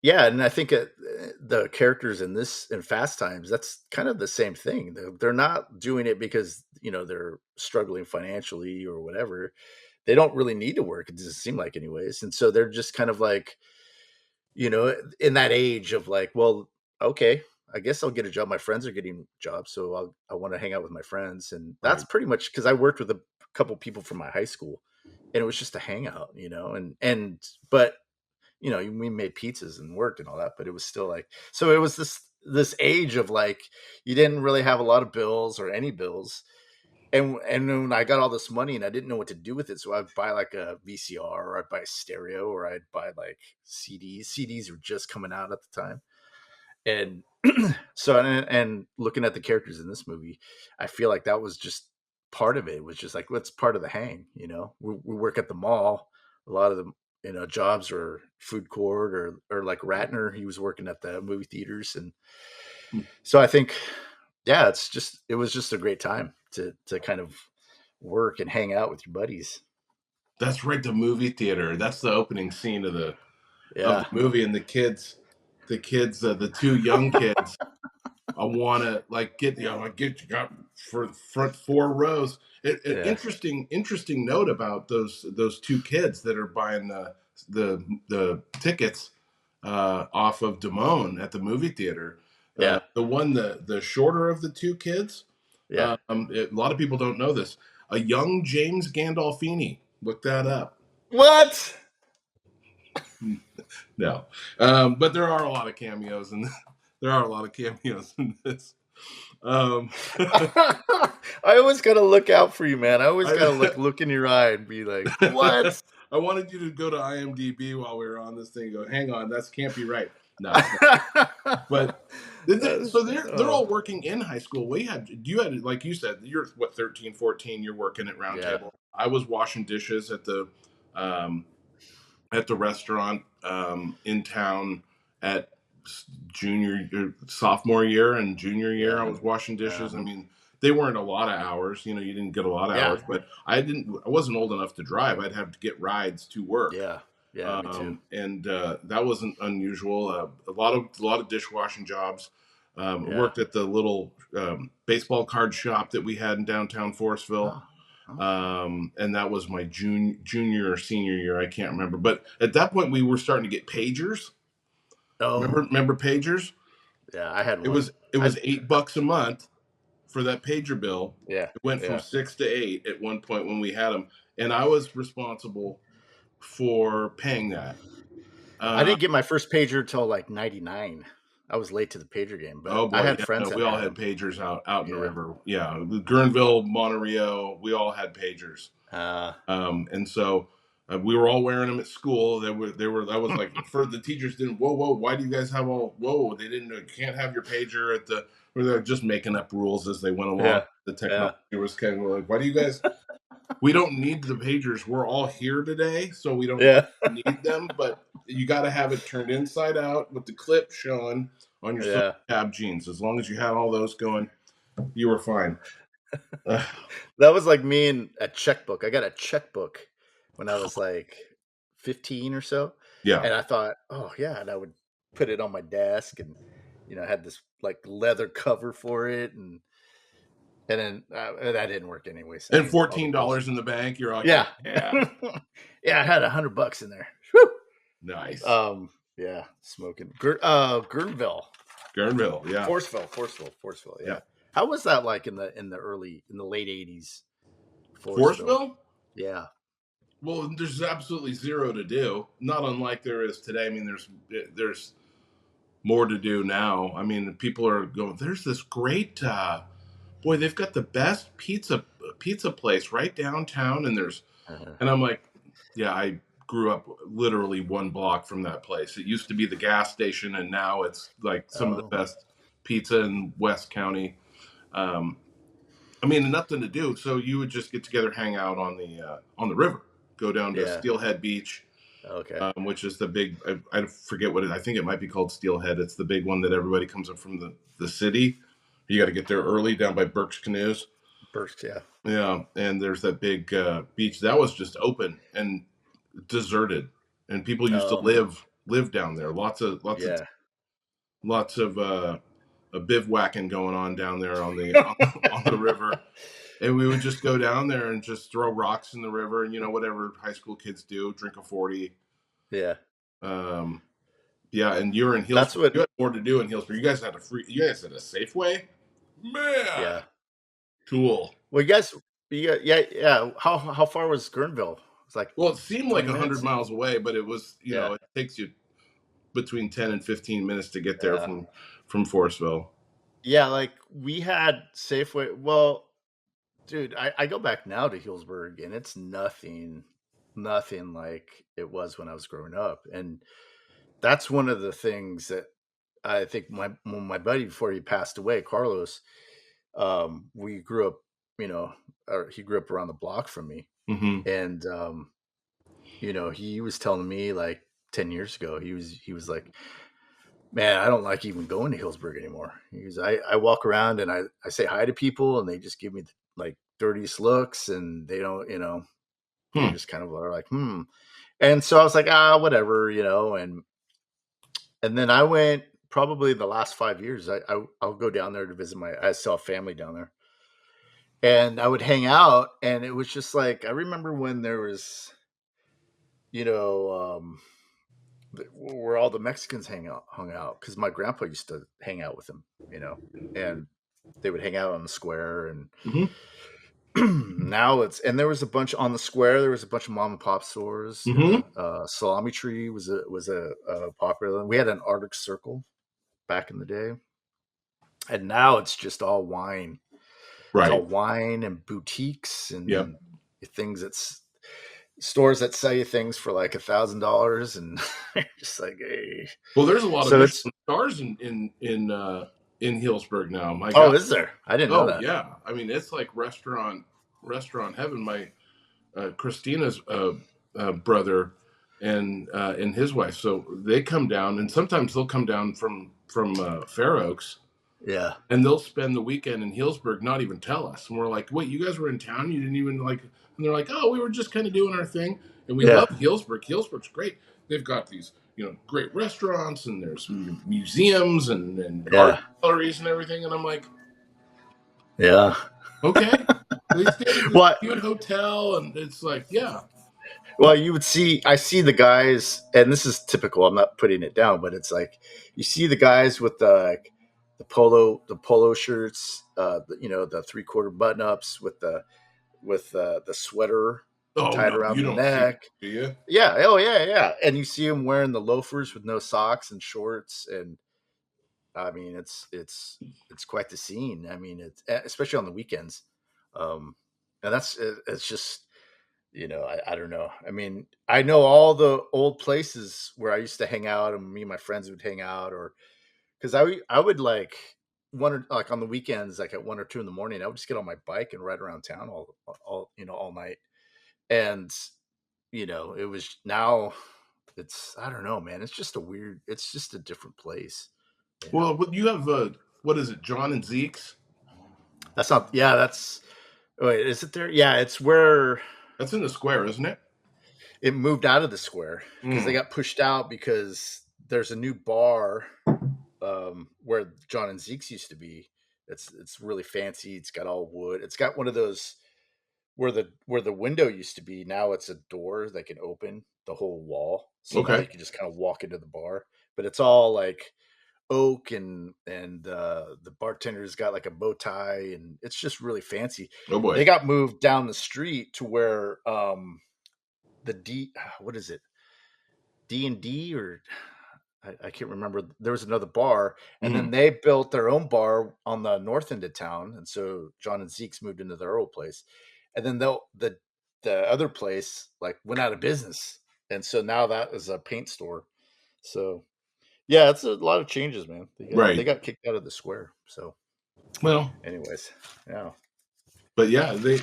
yeah, and I think the characters in this in Fast Times, that's kind of the same thing. They're not doing it because they're struggling financially or whatever. They don't really need to work. It doesn't seem like, anyways, and so they're just kind of like in that age of like, well, okay, I guess I'll get a job. My friends are getting jobs, so I want to hang out with my friends, and that's Right. pretty much because I worked with a couple people from my high school, and it was just a hangout, and but we made pizzas and worked and all that, but it was still like so it was this age of like you didn't really have a lot of bills or any bills, and when I got all this money and I didn't know what to do with it, so I'd buy like a VCR or I'd buy a stereo or I'd buy like CDs. CDs were just coming out at the time, and so and looking at the characters in this movie, I feel like that was just part of it. It was just like what's part of the hang. We work at the mall. A lot of the jobs or food court or like Ratner, he was working at the movie theaters, and so I think yeah, it was just a great time to kind of work and hang out with your buddies. That's right. The movie theater. That's the opening scene of the Yeah, movie, and the two young kids. I want to like get get you got for front four rows. yeah, Interesting note about those two kids that are buying the tickets off of Damone at the movie theater. yeah, The shorter of the two kids. yeah. A lot of people don't know this. A young James Gandolfini. Look that up. What? No, but there are a lot of cameos, and there are a lot of cameos in this. Um, I always gotta look out for you, man. I always gotta I, look in your eye and be like, "What?" I wanted you to go to IMDb while we were on this thing. And go, hang on, that can't be right. No, it's not. But so they're Oh, all working in high school. You had like you said, you're what 13, 14. You're working at Round yeah, Table. I was washing dishes um, at the restaurant in town at sophomore year and junior year. I yeah, was washing yeah, dishes. I mean, they weren't a lot of hours. You didn't get a lot of yeah, hours, but I wasn't old enough to drive. I'd have to get rides to work. yeah, yeah. Me too. And that wasn't unusual. A lot of dishwashing jobs. Yeah. Worked at the little baseball card shop that we had in downtown Forestville, Oh, okay. and that was my junior or senior year. I can't remember, but at that point we were starting to get pagers. Oh, Remember pagers? yeah. I had It one. was it I was $8 a month for that pager bill. yeah, It went from yeah. 6 to 8 at one point when we had them, and I was responsible for paying that. I Uh, didn't get my first pager till like '99. I was late to the pager game, but Oh I boy, had yeah, friends no, that we all had had them. pagers out in the Yeah. river. Yeah, Guerneville, Monterey, we all had pagers. Uh, And so we were all wearing them at school. They were. I was like, for the teachers didn't. Whoa! Why do you guys have all? Whoa! They didn't. Can't have your pager at the. Or they're just making up rules as they went along. yeah. The Yeah. technology was kind of like, why do you guys? We don't need the pagers. We're all here today, so we don't Yeah. need them. But you got to have it turned inside out with the clip showing on your silk Yeah. tab jeans. As long as you had all those going, you were fine. Uh, That was like me and a checkbook. I got a checkbook when I was like 15 or so. yeah. And I thought, oh, yeah. And I would put it on my desk and, I had this like leather cover for it. And then that didn't work anyway. So And all the $14 girls, in the bank, you're like, oh yeah. yeah, Yeah. I had $100 in there. Whew. nice. Yeah. Smoking. Guerneville. Guerneville, yeah, Forceville. yeah. Yeah. How was that like in the late 80s? Forestville. Forestville? Yeah. Well, there's absolutely zero to do. Not unlike there is today. I mean, there's more to do now. I mean, people are going. There's this great boy. They've got the best pizza place right downtown, Uh, and I'm like, yeah, I grew up literally one block from that place. It used to be the gas station, and now it's like some of the oh, best pizza in West County. Um, I mean, nothing to do. So you would just get together, hang out on the river, go down to yeah. Steelhead Beach, Okay. which is the big. I forget what it. I think it might be called Steelhead. It's the big one that everybody comes up from the city. You got to get there early down by Burke's Canoes. Burst. Yeah. Yeah, and there's that big beach that was just open and deserted, and people used to Oh, live down there. yeah. Lots of a bivouacking going on down there on the river. And we would just go down there and just throw rocks in the river and, whatever high school kids do, drink a 40. Yeah. Um, yeah, and you're in That's Hillsborough. what. You had more to do in Hillsborough. You guys had a Safeway? Man, Yeah. cool. Well, you guys. Yeah. How far was Guerneville? It's like Well, it seemed like 20 100 minutes. miles away, but it was, Yeah. it takes you between 10 and 15 minutes to get there Yeah. from Forestville. Yeah. Like we had Safeway. Well, dude, I go back now to Healdsburg and it's nothing like it was when I was growing up. And that's one of the things that I think my buddy before he passed away, Carlos, we grew up, or he grew up around the block from me, Mm-hmm. and he was telling me like 10 years ago, he was like, man, I don't like even going to Hillsburg anymore. I walk around and I say hi to people and they just give me like dirtiest looks and they don't, they Hmm. just kind of are like, hmm. And so I was like, whatever, and then I went probably the last 5 years. I'll go down there to visit I still have family down there, and I would hang out, and it was just like I remember when there was, you know, where all the Mexicans hung out because my grandpa used to hang out with them, and they would hang out on the square, and Mm-hmm. and there was a bunch on the square. There was a bunch of mom and pop stores. Mm-hmm. Salami Tree was a popular. We had an Arctic Circle back in the day, and now it's just all wine. It's all Right. wine and boutiques Yep. and things stores that sell you things for like $1,000, and just like, hey. Well, there's a lot of So Michelin it's stars in Hillsburg now. My oh, God. is there? I didn't know Oh that. yeah. I mean, it's like restaurant heaven. My Christina's brother and his wife. So they come down, and sometimes they'll come down from Fair Oaks, Yeah, and they'll spend the weekend in Hillsburg, not even tell us. And we're like, "Wait, you guys were in town? You didn't even like?" And they're like, "Oh, we were just kind of doing our thing." And we yeah, love Hillsburg. Hillsburg's great. They've got these, great restaurants, and there's museums and art yeah, galleries and everything. And I'm like, yeah. okay. They stayed at this Well, cute hotel, and it's like, yeah. you would see. I see the guys, and this is typical. I'm not putting it down, but it's like you see the guys with the polo shirts, the 3/4 button ups with the sweater Oh tied no, around you the don't see that, neck. do you? Yeah. Oh, yeah, yeah. And you see them wearing the loafers with no socks and shorts, and I mean, it's quite the scene. I mean, it's especially on the weekends, and it's just I don't know. I mean, I know all the old places where I used to hang out, and me and my friends would hang out, or because I would like like on the weekends, like at 1 or 2 in the morning, I would just get on my bike and ride around town all night, and it was now it's I don't know, man. It's just a weird. It's just a different place. You know, Well, you have what is it, John and Zeke's? that's not. Yeah, that's. Wait, is it there? Yeah, it's where That's in the square, isn't it? it moved out of the square because they Mm. got pushed out because there's a new bar where John and Zeke's used to be. It's really fancy. It's got all wood. It's got one of those where the window used to be. Now it's a door that can open the whole wall. So now Okay. you can just kind of walk into the bar. But it's all like oak and the bartender's got like a bow tie and it's just really fancy. Oh boy. They got moved down the street to where the D what is it? D&D or I can't remember. There was another bar, and then Mm. they built their own bar on the north end of town, and so John and Zeke's moved into their old place, and then the other place like went out of business, and so now that is a paint store. So yeah, it's a lot of changes, man. They Right. got kicked out of the square. So, Well, anyways, yeah, but yeah, they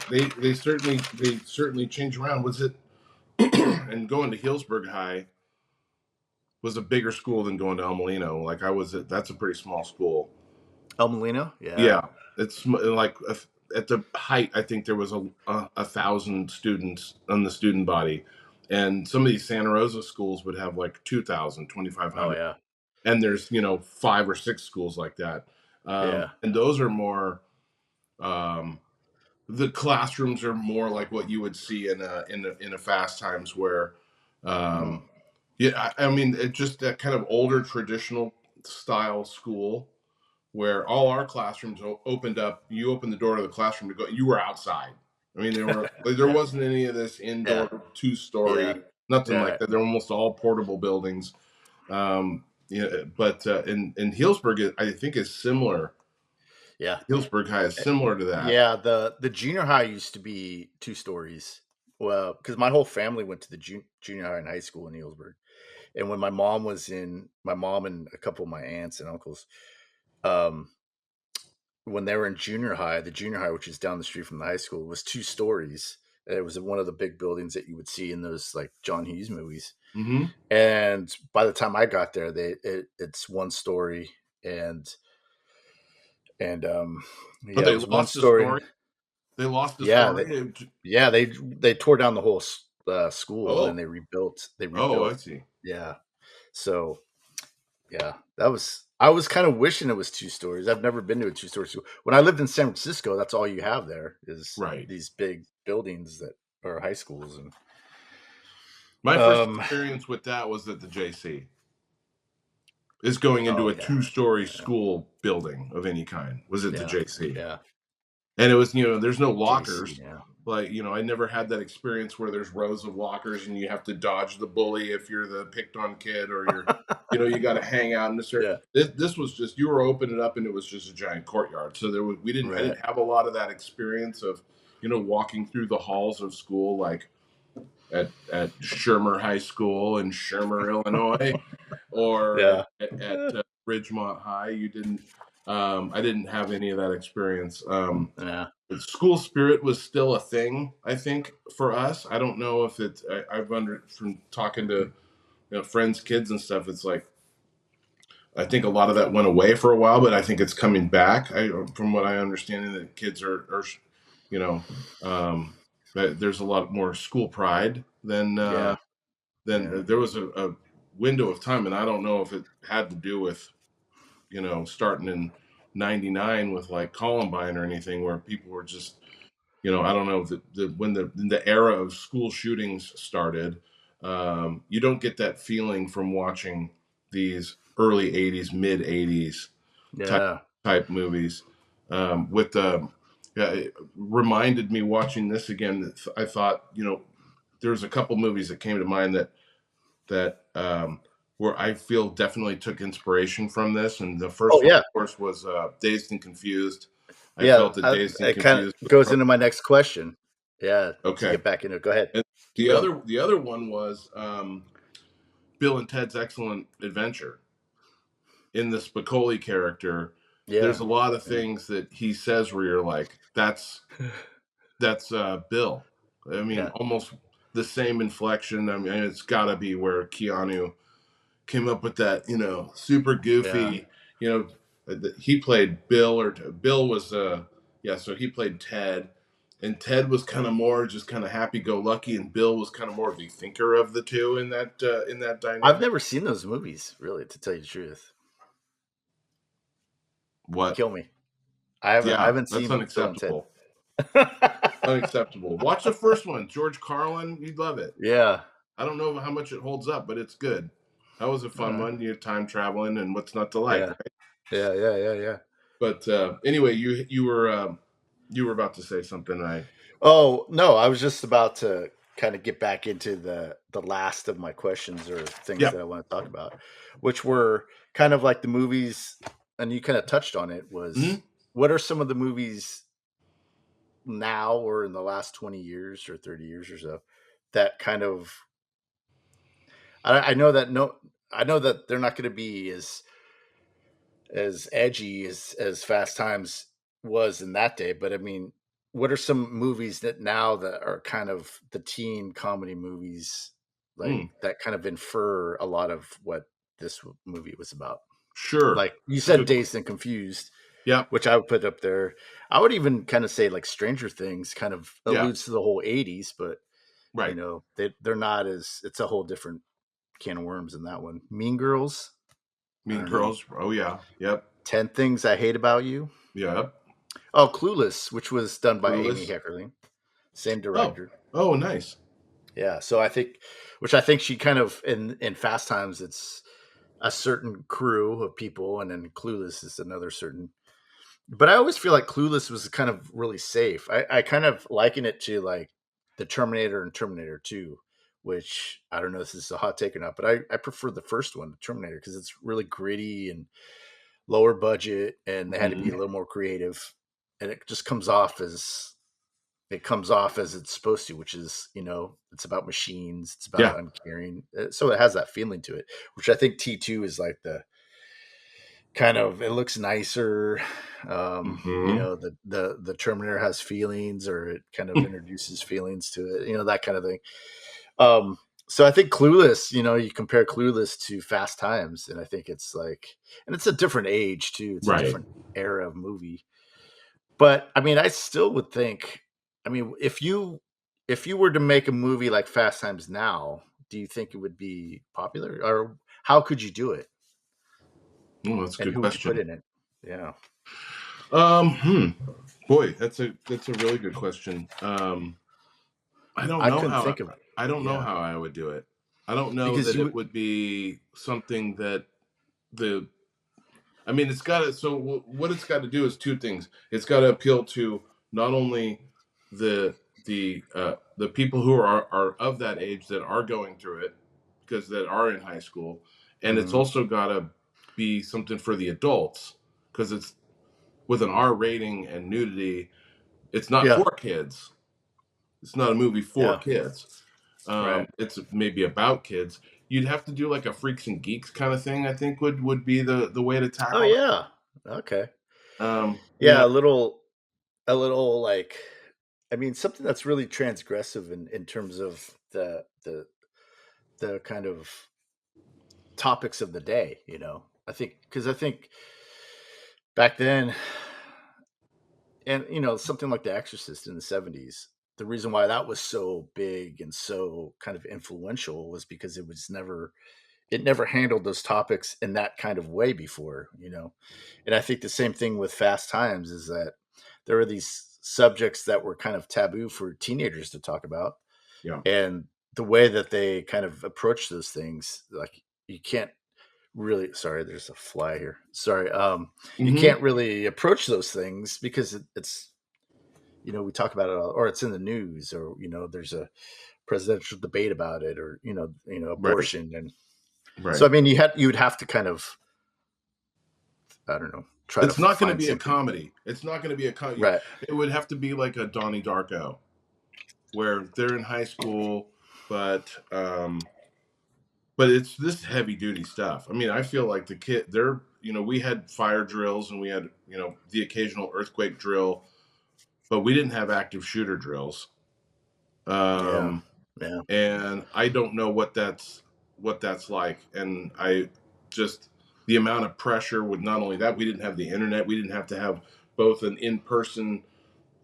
certainly change around. Was it and going to Healdsburg High was a bigger school than going to El Molino. Like I was at, that's a pretty small school. El Molino, yeah, Yeah, it's like at the height, I think there was a thousand students on the student body, and some of these Santa Rosa schools would have like 2,000, oh 2,500, yeah, and there's 5 or 6 schools like that, yeah, and those are more. Um, the classrooms are more like what you would see in a Fast Times where, mm, um, yeah, I mean, it just that kind of older traditional style school where all our classrooms opened up. You opened the door to the classroom to go. You were outside. I mean, there yeah, wasn't any of this yeah, indoor yeah, 2-story, nothing like yeah, that. They're almost all portable buildings. Yeah, but in Healdsburg, I think is similar. yeah. Healdsburg High is similar to that. Yeah, the junior high used to be 2 stories. Well, because my whole family went to the junior high and high school in Healdsburg. And when my mom and a couple of my aunts and uncles, um, when they were in junior high, the junior high, which is down the street from the high school, was 2 stories. It was one of the big buildings that you would see in those like John Hughes movies. Hmm. And by the time I got there, it's 1 story and But yeah, it they was 1 lost the story. story. They lost the Yeah, story. yeah, they tore down the whole school and then Oh, they rebuilt. They oh, I rebuilt. see. Yeah. So yeah, that was. I was kind of wishing it was 2 stories. I've never been to a 2 story school. When I lived in San Francisco, that's all you have there is Right. these big buildings that are high schools and My first um experience with that was at the JC. Is going into oh a yeah, 2-story yeah, school building of any kind. Was at the yeah, JC. yeah, And it was there's no JC, lockers. yeah, Like I never had that experience where there's rows of lockers and you have to dodge the bully if you're the picked on kid or you got to hang out in this area. yeah, This was just you were opening up and it was just a giant courtyard. So there was we didn't I right. didn't have a lot of that experience of walking through the halls of school like at Shermer High School in Shermer, Illinois, or Yeah, at Ridgemont High. You didn't. I didn't have any of that experience. yeah, School spirit was still a thing, I think, for us. I don't know if it's. I've under from talking to friends, kids, and stuff. It's like I think a lot of that went away for a while, but I think it's coming back. From what I understand, that kids are you know, that there's a lot more school pride than yeah, yeah, there was a window of time, and I don't know if it had to do with starting in '99 with like Columbine or anything, where people were just I don't know when the era of school shootings started. You don't get that feeling from watching these early '80s, mid '80s type yeah, movies. With the Yeah, it reminded me watching this again. That I thought there's a couple movies that came to mind that where I feel definitely took inspiration from this. And the Oh first one, yeah, of course, was Dazed and Confused. I yeah. felt that Dazed and It kind of Confused was goes into my next question. Yeah, to okay. get back into it. Go ahead, And keep going. the other one was Bill and Ted's Excellent Adventure. In the Spicoli character, there's Yeah, a lot of yeah, things that he says where you're like, that's Bill. I mean, yeah, almost the same inflection. I mean, it's got to be where Keanu came up with that, super yeah. goofy, he played Bill, or Bill was, yeah, so he played Ted. And Ted was kind of more just kind of happy-go-lucky, and Bill was kind of more the thinker of the two in that I've dynamic. never seen those movies, really, to tell you the truth. What? Kill me. I Yeah, haven't that's seen Bill and Ted. unacceptable. Unacceptable. Watch the first one, George Carlin. You'd love it. Yeah. I don't know how much it holds up, but it's good. That was a All fun right. one. You're time traveling, and what's not to like, Yeah. right? Yeah. Yeah. Yeah. Yeah. But anyway, you were about to say something, right? Oh no, I was just about to kind of get back into the last of my questions or things that Yep. I want to talk about, which were kind of like the movies, and you kind of touched on it. Was Hmm. what are some of the movies now or in the last 20 years or 30 years or so that kind of I know that no, I know that they're not going to be as edgy as Fast Times was in that day. But I mean, what are some movies that now that are kind of the teen comedy movies, like Mm. that kind of infer a lot of what this movie was about? Sure. Like you That's a said, good. Dazed and Confused, Yep. which I would put up there. I would even kind of say like Stranger Things kind of Yeah. alludes to the whole '80s, but Right. they're not as it's a whole different can of worms in that one. Mean Girls. I Mean don't know. Girls. Oh yeah. Yep. 10 Things I Hate About You. Yep. Oh, Clueless, which was done by Amy Clueless. Heckerling, same Oh. director. Oh, nice. Yeah, so which I think she kind of in Fast Times, it's a certain crew of people, and then Clueless is another certain. But I always feel like Clueless was kind of really safe. I kind of liken it to like the Terminator and Terminator Two, which I don't know if this is a hot take or not, but I prefer the first one, the Terminator, because it's really gritty and lower budget, and they had to be a Hmm. little more creative, and it just comes off as it's supposed to, which is, it's about machines, it's about Yeah. uncaring. So it has that feeling to it, which I think T2 is like the kind of, it looks nicer. Hmm. The Terminator has feelings, or it kind of introduces feelings to it, that kind of thing. Um, so I think Clueless, you compare Clueless to Fast Times, and I think it's like, and it's a different age too. It's a Right. different era of movie. But I mean, I still would think. I mean, if you were to make a movie like Fast Times now, do you think it would be popular, or how could you do it, Oh, that's a and good who would you put question. in it? Yeah, Hmm. Boy, that's a really good question. I don't I know couldn't how think of. I don't know Yeah, how I would do it. I don't know because that you it would. would be something that the I mean, it's got to. So what it's got to do is two things. It's got to appeal to not only the the people who are of that age that are going through it, because that are in high school, and it's Mhm. also got to be something for the adults, because it's with an R rating and nudity. It's not Yeah, for kids. It's not a movie for yeah, kids. right. It's maybe about kids. You'd have to do like a freaks and geeks kind of thing. I think would be the way to Oh tackle yeah, okay. that. Yeah, a little like, I mean, something that's really transgressive in terms of the kind of topics of the day. I think back then, and something like The Exorcist in the '70s, the reason why that was so big and so kind of influential was because it never handled those topics in that kind of way before. And I think the same thing with Fast Times is that there are these subjects that were kind of taboo for teenagers to talk about, Yeah. and the way that they kind of approach those things, like, you can't really, sorry, there's a fly here, sorry, you Hmm. can't really approach those things because it's, we talk about it all, or it's in the news, or there's a presidential debate about it, or Right. abortion, and So Right. I mean, you'd have to kind of, I don't know, try to It's not going to find be a something. comedy. It's not going to be a comedy. Right. It would have to be like a Donnie Darko, where they're in high school, but it's this heavy duty stuff. I mean, I feel like the kid, they're, we had fire drills and we had, the occasional earthquake drill, but we didn't have active shooter drills. Yeah. Um, Yeah. and I don't know what that's like. And I just, the amount of pressure with, not only that, we didn't have the internet, we didn't have to have both an in-person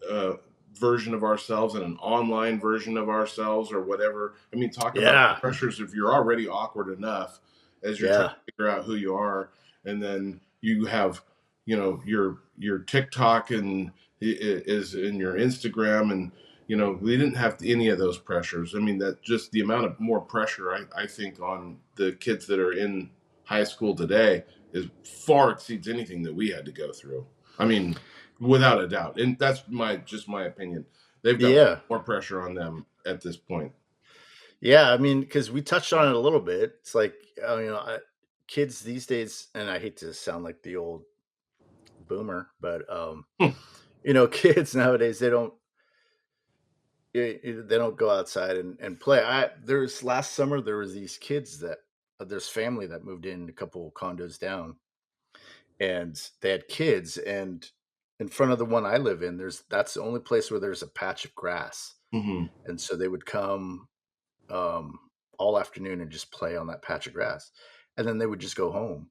uh, version of ourselves and an online version of ourselves or whatever. I mean, talk about Yeah. pressures. If you're already awkward enough as you're trying Yeah. to figure out who you are, and then you have, your TikTok and is in your Instagram, and we didn't have any of those pressures. I mean, that just the amount of more pressure I think on the kids that are in high school today is far exceeds anything that we had to go through. I mean, without a doubt, and that's my opinion. They've got Yeah. more pressure on them at this point. Yeah. I mean, because we touched on it a little bit. It's like, kids these days, and I hate to sound like the old boomer, but kids nowadays they don't go outside and play. There's last summer there was these kids that there's family that moved in a couple condos down, and they had kids, and in front of the one I live in, that's the only place where there's a patch of grass, Mm-hmm. and so they would come um, all afternoon and just play on that patch of grass, and then they would just go home.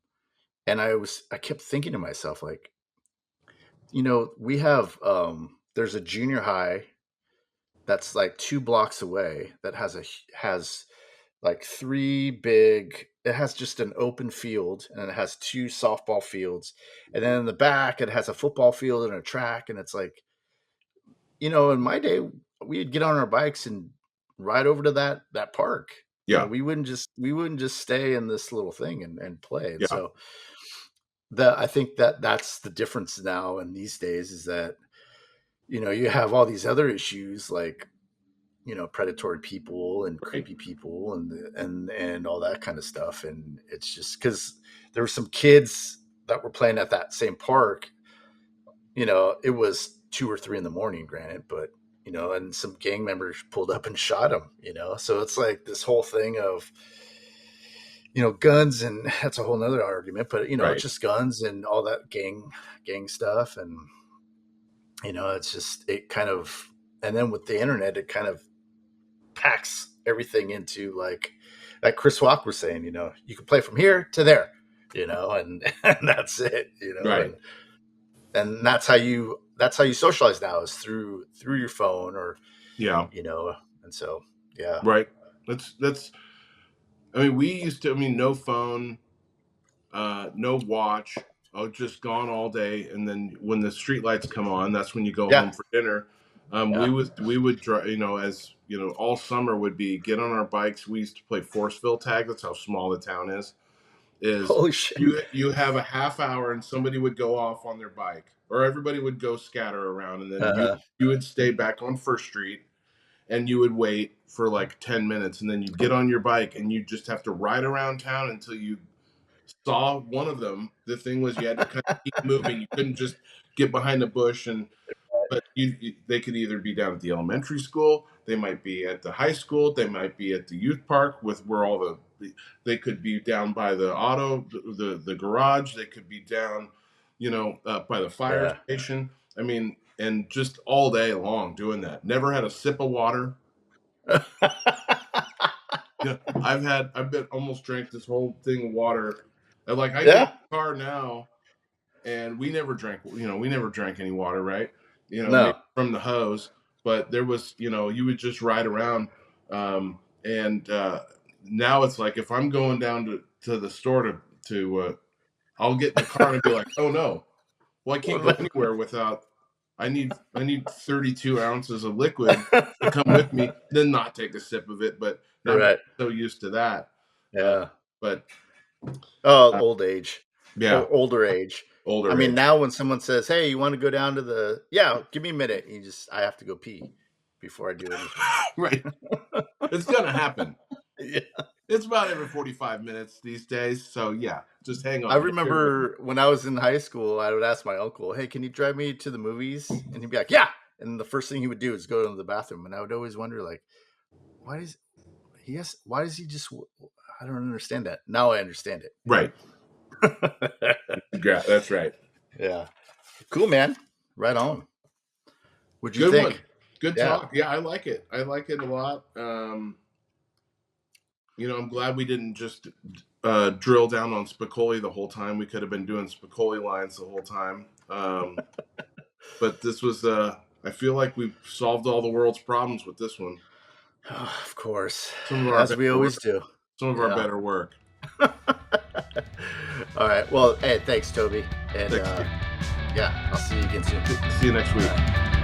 And I kept thinking to myself, like, we have there's a junior high that's like 2 blocks away that has like three big, it has just an open field, and it has two softball fields, and then in the back it has a football field and a track. And it's like, in my day, we'd get on our bikes and ride over to that park. Yeah, We wouldn't just stay in this little thing and play. And yeah, so that, I think that's the difference now in these days, is that you have all these other issues, like predatory people and right, creepy people and all that kind of stuff. And it's just because there were some kids that were playing at that same park. It was 2 or 3 in the morning, granted, but and some gang members pulled up and shot him. So it's like this whole thing of guns, and that's a whole nother argument. But it's right, just guns and all that gang stuff. And it's just, it kind of, and then with the internet, it kind of packs everything into, like Chris Walk was saying, you can play from here to there, and that's it, right. and that's how you socialize now, is through your phone, or Yeah, you know, and so yeah, right. That's. I mean, we used to. I mean, no phone, no watch. Oh, just gone all day, and then when the street lights come on, that's when you go yeah, home for dinner. We yeah. would drive, as all summer would be get on our bikes. We used to play Forceville tag. That's how small the town is Holy shit. you have a half hour and somebody would go off on their bike or everybody would go scatter around, and then you Uh-huh. you would stay back on First Street and you would wait for like 10 minutes, and then you'd get on your bike and you just have to ride around town until you saw one of them. The thing was, you had to kind of keep moving. You couldn't just get behind a bush. And but they could either be down at the elementary school, they might be at the high school, they might be at the youth park with where all they could be down by the auto, the garage, they could be down, by the fire Yeah. station. I mean, and just all day long doing that. Never had a sip of water. Yeah, I've been almost drank this whole thing of water. And like I get in Yeah. the car now, and we never drank any water, right? Maybe No. from the hose, but there was, you would just ride around, and now it's like if I'm going down to the store to I'll get in the car and be like, oh no, well I can't go anywhere without. I need 32 ounces of liquid to come with me, then not take a sip of it, but now I'm Right. so used to that. Uh, Yeah. but Oh, uh, old age, yeah, or older age. I older mean, age, now when someone says, "Hey, you want to go down to the," yeah, give me a minute. I have to go pee before I do anything. right? It's gonna happen. Yeah. It's about every 45 minutes these days. So yeah, just hang I on. You'll hear it. remember when I was in high school, I would ask my uncle, "Hey, can you drive me to the movies?" And he'd be like, "Yeah." And the first thing he would do is go to the bathroom, and I would always wonder, like, why does he has? Why does he just? I don't understand that. Now I understand Right. it. Yeah, that's right. Yeah, cool, man. Right on. What'd you Good one. think? Good Yeah, talk. Yeah, I like it. I like it a lot. I'm glad we didn't just drill down on Spicoli the whole time. We could have been doing Spicoli lines the whole time. But this was, I feel like we've solved all the world's problems with this one. oh, of course, Some of our as better we work. always do. Some of our Yeah. better work. All right. Well, hey, thanks, Toby. And Thanks. yeah, I'll see you again soon. See you next All week. right.